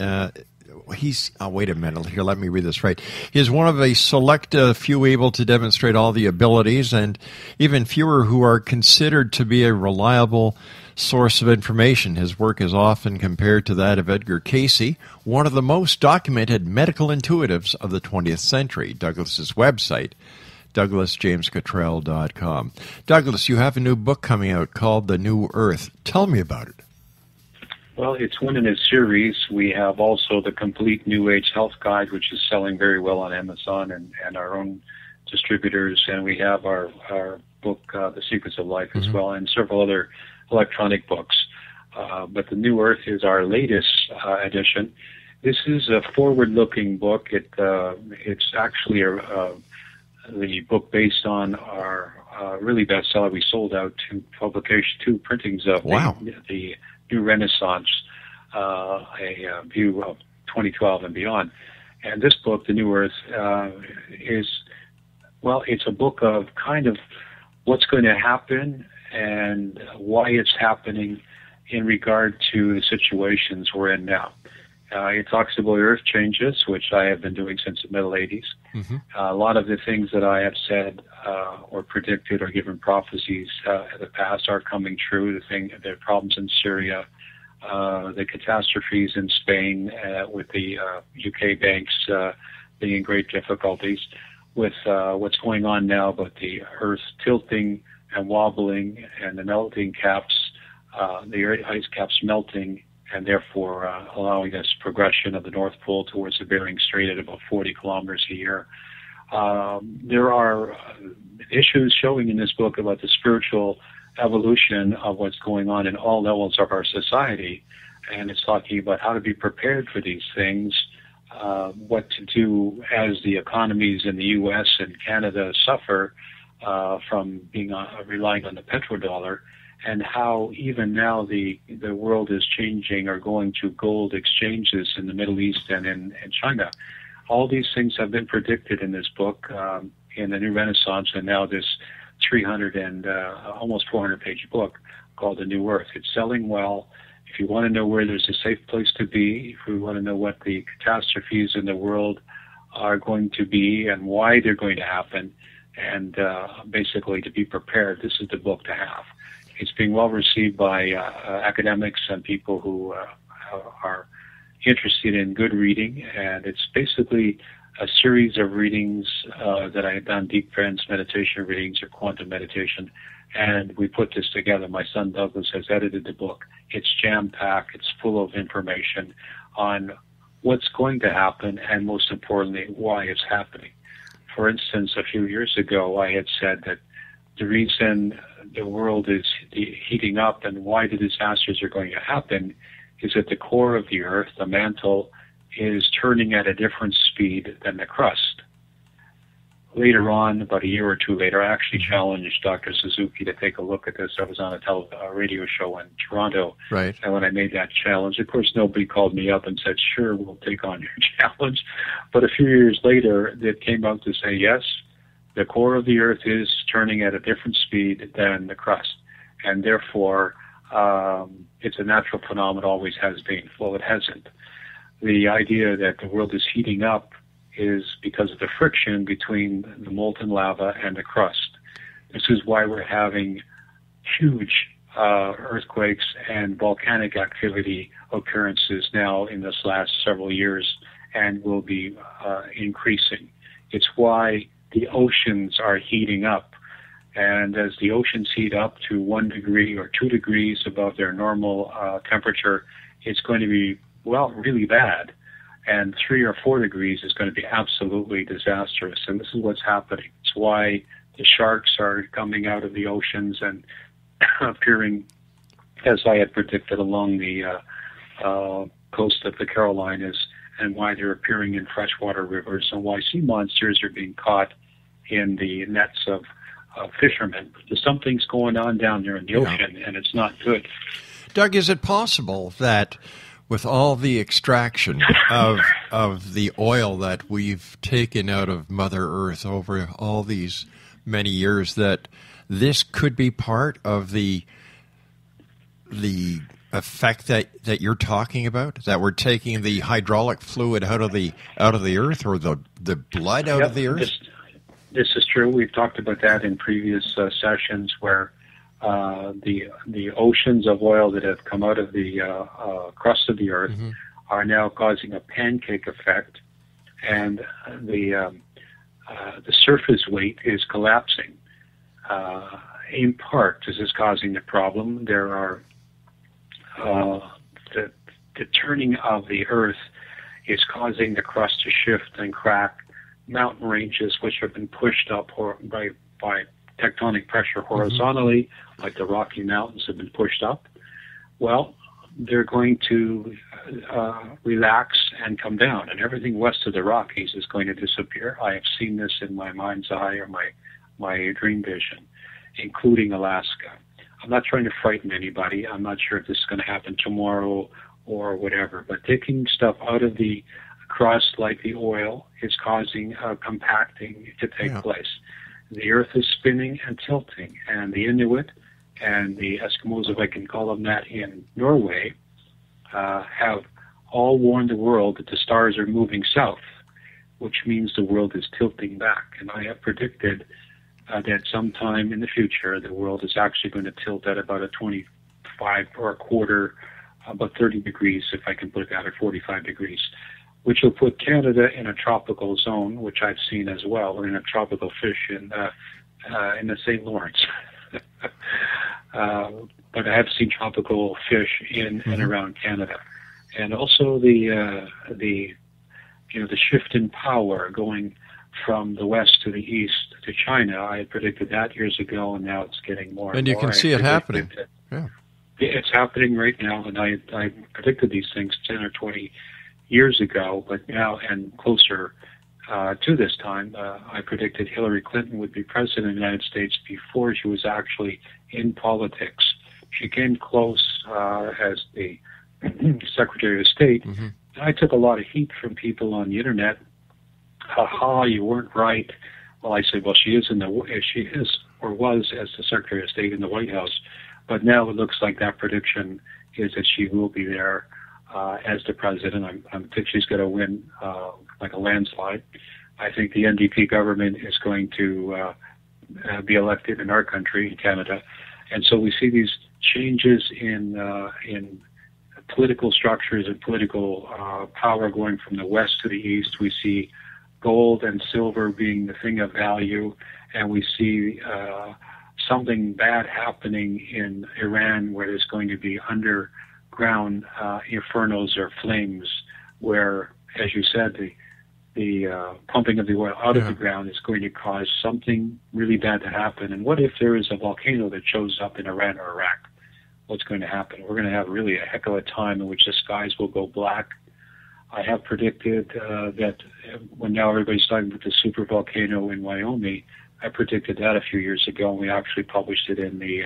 Wait a minute here. Let me read this right. He is one of a select few able to demonstrate all the abilities, and even fewer who are considered to be a reliable source of information. His work is often compared to that of Edgar Cayce, one of the most documented medical intuitives of the 20th century. Douglas's website, DouglasJamesCOTTRELL.com. Douglas, you have a new book coming out called The New Earth. Tell me about it. Well, it's one in a series. We have also the Complete New Age Health Guide, which is selling very well on Amazon and our own distributors. And we have our book, The Secrets of Life, as well, and several other electronic books. But The New Earth is our latest edition. This is a forward-looking book. It's actually the book based on our really bestseller. We sold out two printings of the New Renaissance, a view of 2012 and beyond. And this book, The New Earth, it's a book of kind of what's going to happen and why it's happening in regard to the situations we're in now. It talks about earth changes, which I have been doing since the middle 80s. Mm-hmm. A lot of the things that I have said or predicted or given prophecies in the past are coming true. The problems in Syria, the catastrophes in Spain with the UK banks being in great difficulties, with what's going on now about the earth tilting and wobbling and the melting caps, the ice caps melting, and therefore allowing this progression of the North Pole towards the Bering Strait at about 40 kilometers a year. There are issues showing in this book about the spiritual evolution of what's going on in all levels of our society, and it's talking about how to be prepared for these things, what to do as the economies in the U.S. and Canada suffer from being relying on the petrodollar, and how even now the world is changing or going to gold exchanges in the Middle East and in China. All these things have been predicted in this book, in the New Renaissance, and now this 300 and almost 400-page book called The New Earth. It's selling well. If you want to know where there's a safe place to be, if you want to know what the catastrophes in the world are going to be and why they're going to happen, and basically to be prepared, this is the book to have. It's being well received by academics and people who are interested in good reading, and it's basically a series of readings that I have done, deep trance meditation readings or quantum meditation, and we put this together. My son Douglas has edited the book. It's jam-packed. It's full of information on what's going to happen and, most importantly, why it's happening. For instance, a few years ago, I had said that the reason the world is heating up and why the disasters are going to happen is that the core of the Earth, the mantle, is turning at a different speed than the crust. Later on, about a year or two later, I actually challenged Dr. Suzuki to take a look at this. I was on a radio show in Toronto. Right. And when I made that challenge, of course, nobody called me up and said, sure, we'll take on your challenge. But a few years later, it came out to say, yes, the core of the Earth is turning at a different speed than the crust. And therefore, it's a natural phenomenon, always has been. Well, it hasn't. The idea that the world is heating up is because of the friction between the molten lava and the crust. This is why we're having huge earthquakes and volcanic activity occurrences now in this last several years and will be increasing. It's why the oceans are heating up. And as the oceans heat up to 1 degree or 2 degrees above their normal temperature, it's going to be, well, really bad. And 3 or 4 degrees is going to be absolutely disastrous. And this is what's happening. It's why the sharks are coming out of the oceans and appearing, as I had predicted, along the coast of the Carolinas, and why they're appearing in freshwater rivers, and why sea monsters are being caught in the nets of fishermen. There's something's going on down there in the ocean, and it's not good. Doug, is it possible that with all the extraction of the oil that we've taken out of Mother Earth over all these many years, that this could be part of the effect that you're talking about, that we're taking the hydraulic fluid out of the earth, or the blood out of the earth? This is true. We've talked about that in previous sessions, where the oceans of oil that have come out of the crust of the earth are now causing a pancake effect, and the surface weight is collapsing. In part, this is causing the problem. There are the turning of the earth is causing the crust to shift and crack. Mountain ranges which have been pushed up by tectonic pressure horizontally, like the Rocky Mountains, have been pushed up. Well, they're going to relax and come down, and everything west of the Rockies is going to disappear. I have seen this in my mind's eye or my dream vision, including Alaska. I'm not trying to frighten anybody. I'm not sure if this is going to happen tomorrow or whatever, but taking stuff out of the crust like the oil is causing compacting to take place. The earth is spinning and tilting, and the Inuit and the Eskimos, if I can call them that, in Norway, have all warned the world that the stars are moving south, which means the world is tilting back. And I have predicted that sometime in the future, the world is actually going to tilt at about a 25 or a quarter, about 30 degrees, if I can put it that, or 45 degrees, which will put Canada in a tropical zone, which I've seen as well, or in a tropical fish in the St. Lawrence. But I have seen tropical fish in and around Canada, and also the shift in power going from the west to the east to China. I had predicted that years ago, and now it's getting more and you more. can see it happening. It's happening right now, and I predicted these things 10 or 20 years ago, but now and closer to this time, I predicted Hillary Clinton would be president of the United States before she was actually in politics. She came close as the Secretary of State. I took a lot of heat from people on the internet. Ha, you weren't right. Well, I said, well, she is or was as the Secretary of State in the White House, but now it looks like that prediction is that she will be there as the president. I think she's going to win like a landslide. I think the NDP government is going to be elected in our country, in Canada, and so we see these changes in political structures and political power going from the west to the east. We see gold and silver being the thing of value, and we see something bad happening in Iran, where there's going to be underground infernos or flames, where, as you said, the pumping of the oil out of the ground is going to cause something really bad to happen. And what if there is a volcano that shows up in Iran or Iraq? What's going to happen? We're going to have really a heck of a time in which the skies will go black. I have predicted that when now everybody's talking about the super volcano in Wyoming, I predicted that a few years ago, and we actually published it in the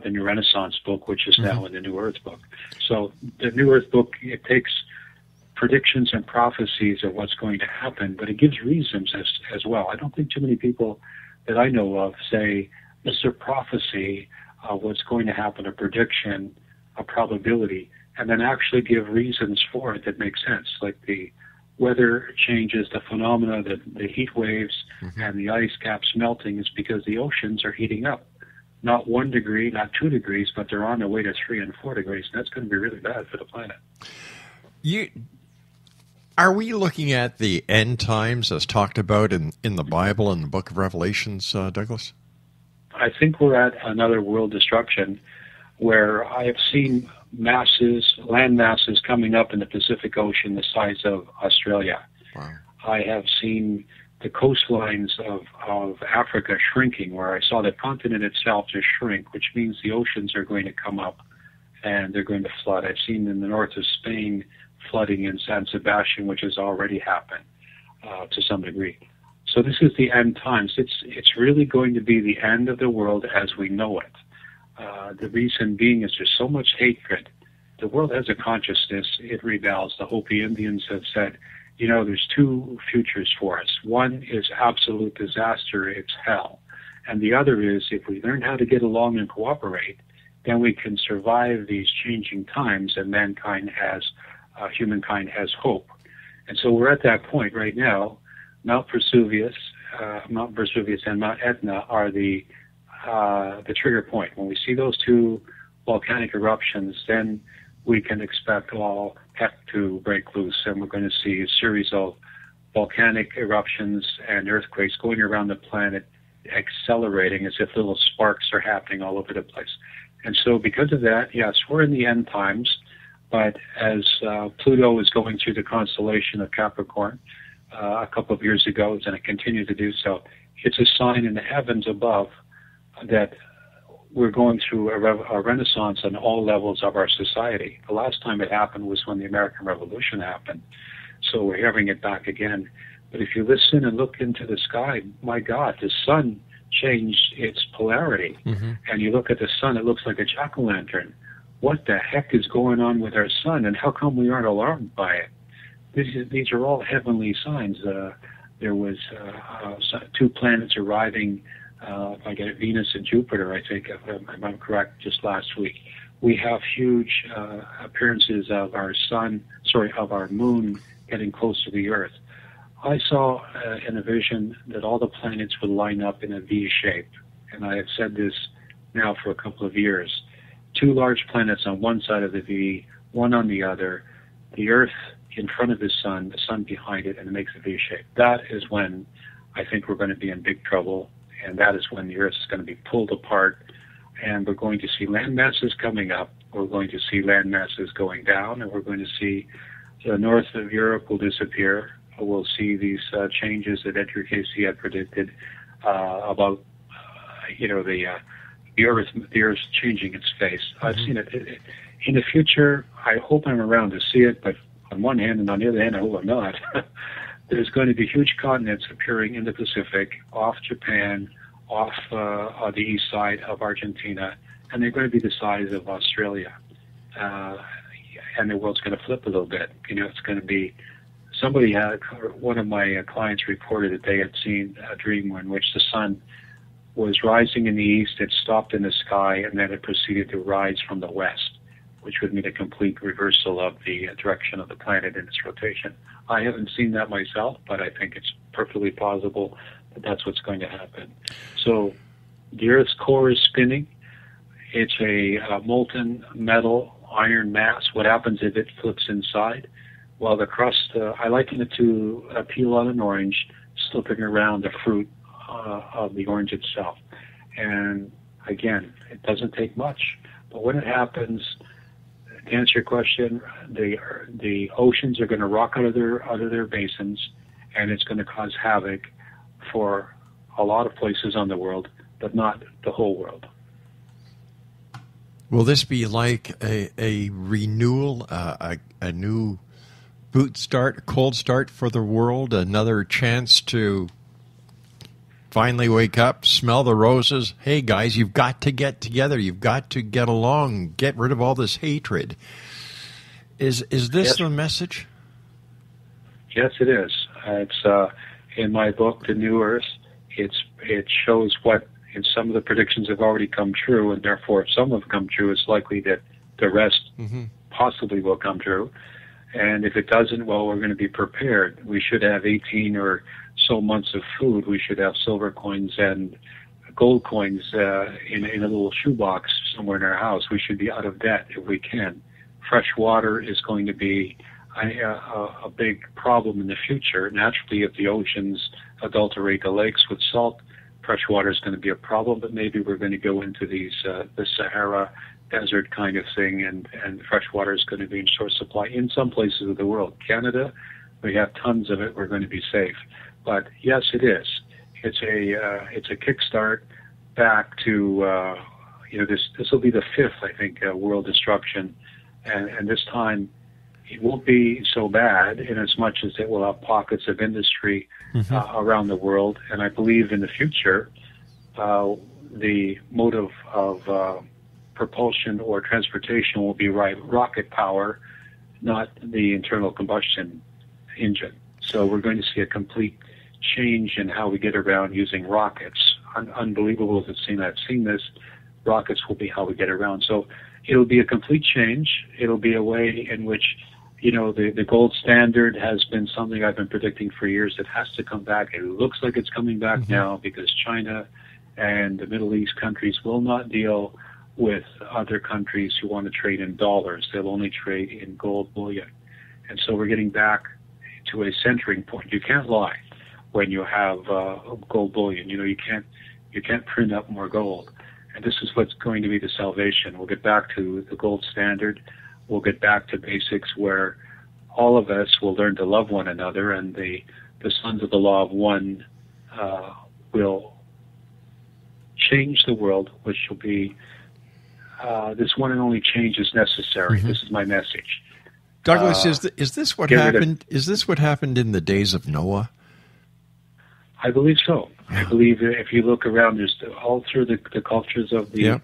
New Renaissance book, which is now in the New Earth book. So the New Earth book, it takes predictions and prophecies of what's going to happen, but it gives reasons as well. I don't think too many people that I know of say, this is a prophecy of what's going to happen, a prediction, a probability, and then actually give reasons for it that make sense, like the weather changes, the phenomena, the heat waves, and the ice caps melting is because the oceans are heating up. Not 1 degree, not 2 degrees, but they're on their way to 3 and 4 degrees, and that's going to be really bad for the planet. Are we looking at the end times as talked about in the Bible and the book of Revelations, Douglas? I think we're at another world destruction where I have seen land masses coming up in the Pacific Ocean the size of Australia. Wow. I have seen the coastlines of Africa shrinking, where I saw the continent itself just shrink, which means the oceans are going to come up and they're going to flood. I've seen in the north of Spain flooding in San Sebastian, which has already happened to some degree. So this is the end times. It's really going to be the end of the world as we know it. The reason being is there's so much hatred. The world has a consciousness. It rebels. The Hopi Indians have said, there's 2 futures for us. One is absolute disaster. It's hell. And the other is, if we learn how to get along and cooperate, then we can survive these changing times, and humankind has hope. And so we're at that point right now. Mount Vesuvius and Mount Etna are the trigger point. When we see those 2 volcanic eruptions, then we can expect all heck to break loose, and we're going to see a series of volcanic eruptions and earthquakes going around the planet, accelerating as if little sparks are happening all over the place. And so because of that, yes, we're in the end times, but as Pluto is going through the constellation of Capricorn a couple of years ago, and it continues to do so, it's a sign in the heavens above that we're going through a renaissance on all levels of our society. The last time it happened was when the American Revolution happened. So we're having it back again. But if you listen and look into the sky, my God, the sun changed its polarity. Mm-hmm. And you look at the sun, it looks like a jack-o'-lantern. What the heck is going on with our sun, and how come we aren't alarmed by it? These are all heavenly signs. There was 2 planets arriving, like Venus and Jupiter, I think, if I'm correct, just last week. We have huge appearances of our moon getting close to the Earth. I saw in a vision that all the planets would line up in a V shape, and I have said this now for a couple of years. 2 large planets on one side of the V, one on the other, the Earth in front of the sun behind it, and it makes a V shape. That is when I think we're going to be in big trouble, and that is when the Earth is going to be pulled apart, and we're going to see land masses coming up, we're going to see land masses going down, and we're going to see the north of Europe will disappear. We'll see these changes that Edgar Casey had predicted about, the Earth changing its face. I've seen it. In the future, I hope I'm around to see it, but on one hand, and on the other hand, I hope I'm not. There's going to be huge continents appearing in the Pacific, off Japan, off the east side of Argentina, and they're going to be the size of Australia. And the world's going to flip a little bit. It's going to be, one of my clients reported that they had seen a dream in which the sun was rising in the east, it stopped in the sky, and then it proceeded to rise from the west, which would mean a complete reversal of the direction of the planet in its rotation. I haven't seen that myself, but I think it's perfectly plausible that that's what's going to happen. So the Earth's core is spinning. It's a molten metal iron mass. What happens if it flips inside? Well, the crust, I liken it to a peel on an orange slipping around the fruit of the orange itself. And again, it doesn't take much. But when it happens, to answer your question, the oceans are going to rock out of their basins, and it's going to cause havoc for a lot of places on the world, but not the whole world. Will this be like a renewal, a new cold start for the world, another chance to finally wake up, smell the roses? Hey, guys, you've got to get together. You've got to get along. Get rid of all this hatred. Is this the message? Yes, it is. It's in my book, The New Earth. It shows what, and some of the predictions have already come true, and therefore, if some have come true, it's likely that the rest possibly will come true. And if it doesn't, well, we're going to be prepared. We should have 18 or so months of food. We should have silver coins and gold coins in a little shoebox somewhere in our house. We should be out of debt if we can. Fresh water is going to be a big problem in the future. Naturally, if the oceans adulterate the lakes with salt, fresh water is going to be a problem, but maybe we're going to go into these the Sahara desert kind of thing, and fresh water is going to be in short supply in some places of the world. Canada, we have tons of it. We're going to be safe. But yes, it is. It's a kickstart back to this will be the 5th, I think, world disruption, and this time it won't be so bad in as much as it will have pockets of industry around the world. And I believe in the future, the mode of propulsion or transportation will be rocket power, not the internal combustion engine. So we're going to see a complete change in how we get around using rockets. Unbelievable to see. I've seen this. Rockets will be how we get around. So it'll be a complete change. It'll be a way in which, the gold standard has been something I've been predicting for years. It has to come back. It looks like it's coming back now, because China and the Middle East countries will not deal with other countries who want to trade in dollars. They'll only trade in gold bullion. And so we're getting back to a centering point. You can't lie when you have gold bullion. You can't print up more gold. And this is what's going to be the salvation. We'll get back to the gold standard. We'll get back to basics where all of us will learn to love one another, and the sons of the law of one will change the world, which will be this one and only change is necessary. This is my message. Douglas, is this what happened? Is this what happened in the days of Noah? I believe so. I believe that if you look around, there's all through the cultures of the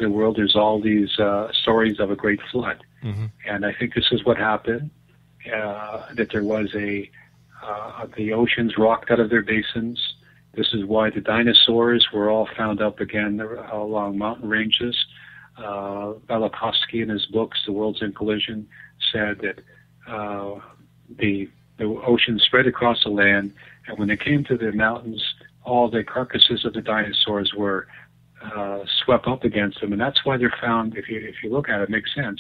world, there's all these stories of a great flood, and I think this is what happened. That there was the oceans rocked out of their basins. This is why the dinosaurs were all found up again along mountain ranges. Velikovsky, in his books, The Worlds in Collision, said that the ocean spread across the land, and when they came to the mountains, all the carcasses of the dinosaurs were swept up against them, and that's why they're found. If you look at it, it makes sense.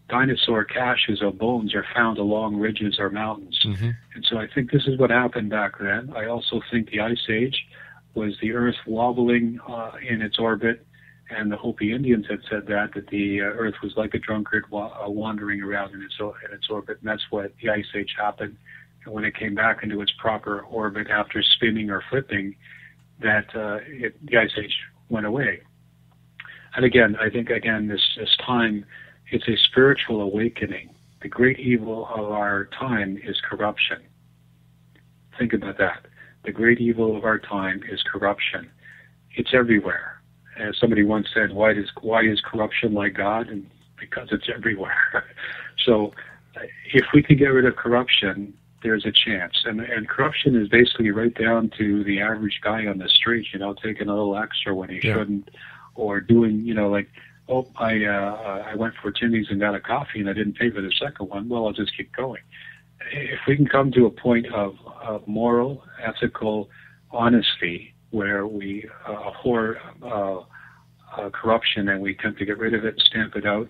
Dinosaur caches of bones are found along ridges or mountains, and so I think this is what happened back then. I also think the Ice Age was the Earth wobbling in its orbit, and the Hopi Indians had said that the Earth was like a drunkard wandering around in its orbit, and that's what the Ice Age happened. And when it came back into its proper orbit after spinning or flipping, that the Ice Age went away. And again, I think this time, it's a spiritual awakening. The great evil of our time is corruption. Think about that. The great evil of our time is corruption. It's everywhere. As somebody once said, why is corruption like God? And because it's everywhere. So if we can get rid of corruption, there's a chance. And corruption is basically right down to the average guy on the street, taking a little extra when he shouldn't, or doing, like, I went for Timmy's and got a coffee and I didn't pay for the second one. Well, I'll just keep going. If we can come to a point of moral, ethical honesty where we abhor corruption and we attempt to get rid of it, stamp it out,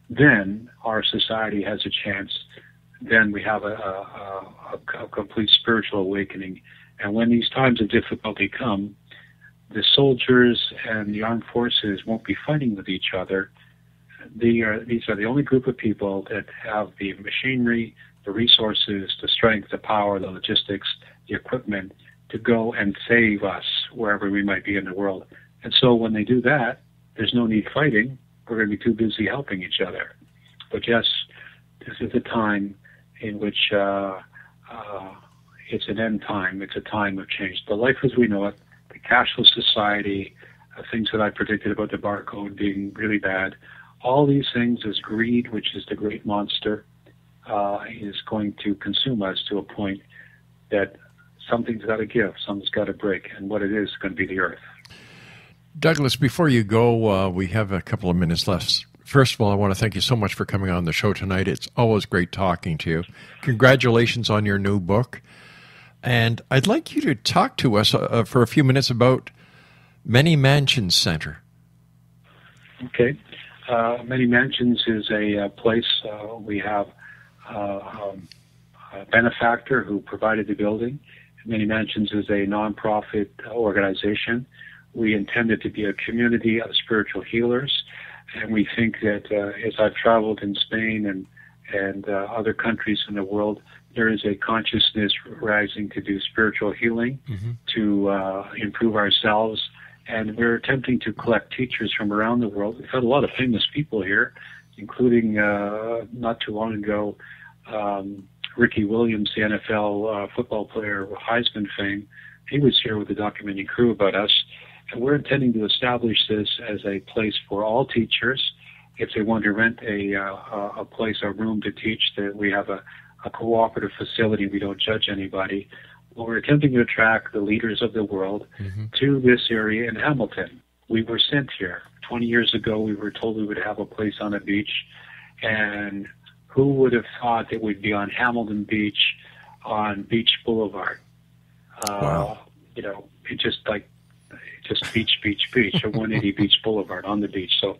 then our society has a chance. Then we have a complete spiritual awakening. And when these times of difficulty come, the soldiers and the armed forces won't be fighting with each other. These are the only group of people that have the machinery, the resources, the strength, the power, the logistics, the equipment to go and save us wherever we might be in the world. And so when they do that, there's no need fighting. We're going to be too busy helping each other. But yes, this is a time in which it's an end time. It's a time of change. The life as we know it, the cashless society, things that I predicted about the barcode being really bad, all these things is greed, which is the great monster, is going to consume us to a point that something's got to give, something's got to break, and what it is going to be the earth. Douglas, before you go, we have a couple of minutes left. First of all, I want to thank you so much for coming on the show tonight. It's always great talking to you. Congratulations on your new book. And I'd like you to talk to us for a few minutes about Many Mansions Center. Okay. Many Mansions is a place. We have a benefactor who provided the building. Many Mansions is a nonprofit organization. We intend it to be a community of spiritual healers. And we think that as I've traveled in Spain and other countries in the world, there is a consciousness rising to do spiritual healing, to improve ourselves. And we're attempting to collect teachers from around the world. We've had a lot of famous people here, including not too long ago, Ricky Williams, the NFL football player, Heisman fame. He was here with a documenting crew about us. And we're intending to establish this as a place for all teachers. If they want to rent a place, a room to teach, that we have a cooperative facility. We don't judge anybody. Well, we're attempting to attract the leaders of the world to this area in Hamilton. We were sent here. 20 years ago, we were told we would have a place on a beach. And who would have thought that we'd be on Hamilton Beach on Beach Boulevard? Wow. It's just beach, a 180 Beach Boulevard on the beach. So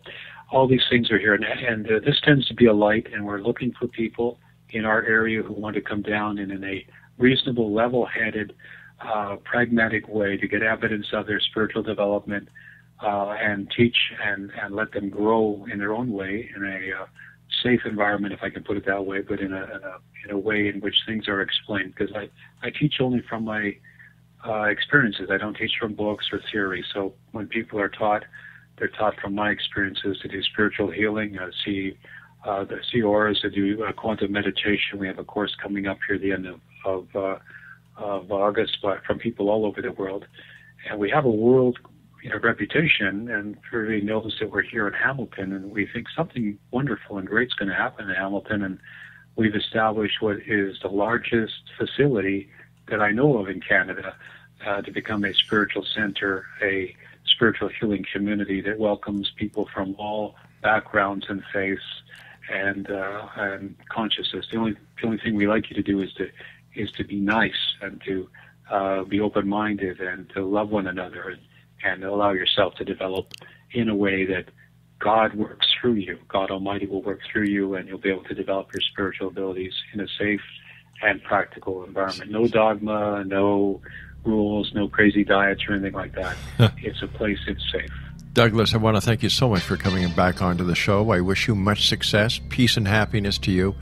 all these things are here. And this tends to be a light, and we're looking for people in our area who want to come down and in a reasonable, level-headed, pragmatic way to get evidence of their spiritual development and teach and let them grow in their own way in a safe environment, if I can put it that way, but in a way in which things are explained. Because I teach only from my experiences. I don't teach from books or theory. So when people are taught, they're taught from my experiences to do spiritual healing, see auras, to do quantum meditation. We have a course coming up here at the end of August, but from people all over the world. And we have a world reputation, and everybody knows that we're here in Hamilton, and we think something wonderful and great's going to happen in Hamilton. And we've established what is the largest facility that I know of in Canada to become a spiritual center, a spiritual healing community that welcomes people from all backgrounds and faiths and consciousness. The only thing we like you to do is to be nice and to be open-minded and to love one another and allow yourself to develop in a way that God works through you. God Almighty will work through you, and you'll be able to develop your spiritual abilities in a safe and practical environment. No dogma, no rules, no crazy diets or anything like that. It's a place that's safe. Douglas, I want to thank you so much for coming back onto the show. I wish you much success, peace, and happiness to you.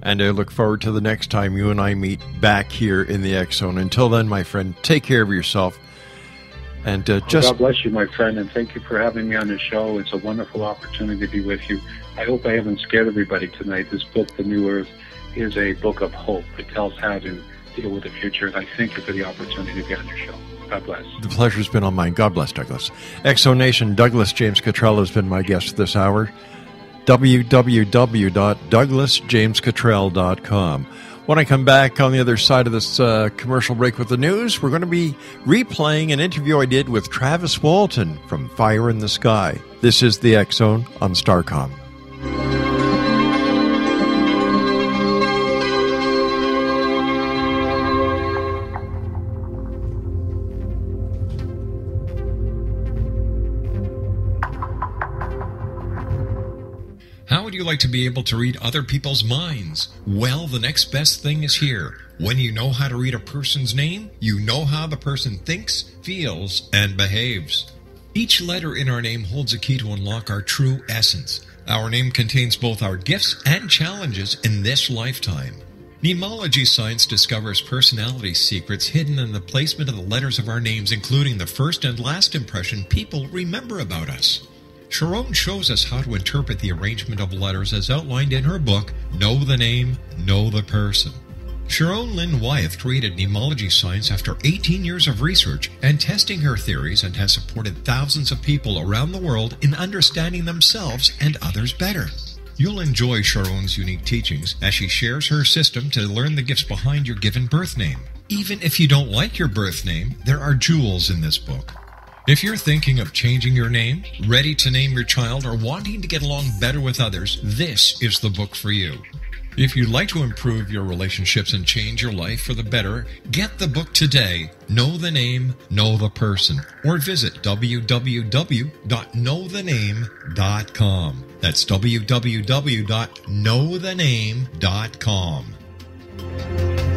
And I look forward to the next time you and I meet back here in the X Zone. Until then, my friend, take care of yourself. And God bless you, my friend, and thank you for having me on the show. It's a wonderful opportunity to be with you. I hope I haven't scared everybody tonight. This book, The New Earth, is a book of hope. It tells how to deal with the future, and I thank you for the opportunity to be on your show. God bless. The pleasure's been on mine. God bless, Douglas. X Zone Nation, Douglas James COTTRELL has been my guest this hour. www.douglasjamescottrell.com. When I come back on the other side of this commercial break with the news, we're going to be replaying an interview I did with Travis Walton from Fire in the Sky. This is the X Zone on Starcom. How would you like to be able to read other people's minds? Well, the next best thing is here. When you know how to read a person's name, you know how the person thinks, feels, and behaves. Each letter in our name holds a key to unlock our true essence. Our name contains both our gifts and challenges in this lifetime. Mnemology science discovers personality secrets hidden in the placement of the letters of our names, including the first and last impression people remember about us. Sharon shows us how to interpret the arrangement of letters as outlined in her book, Know the Name, Know the Person. Sharon Lynn Wyeth created mnemology science after 18 years of research and testing her theories, and has supported thousands of people around the world in understanding themselves and others better. You'll enjoy Sharon's unique teachings as she shares her system to learn the gifts behind your given birth name. Even if you don't like your birth name, there are jewels in this book. If you're thinking of changing your name, ready to name your child, or wanting to get along better with others, this is the book for you. If you'd like to improve your relationships and change your life for the better, get the book today, Know the Name, Know the Person, or visit www.knowthename.com. That's www.knowthename.com.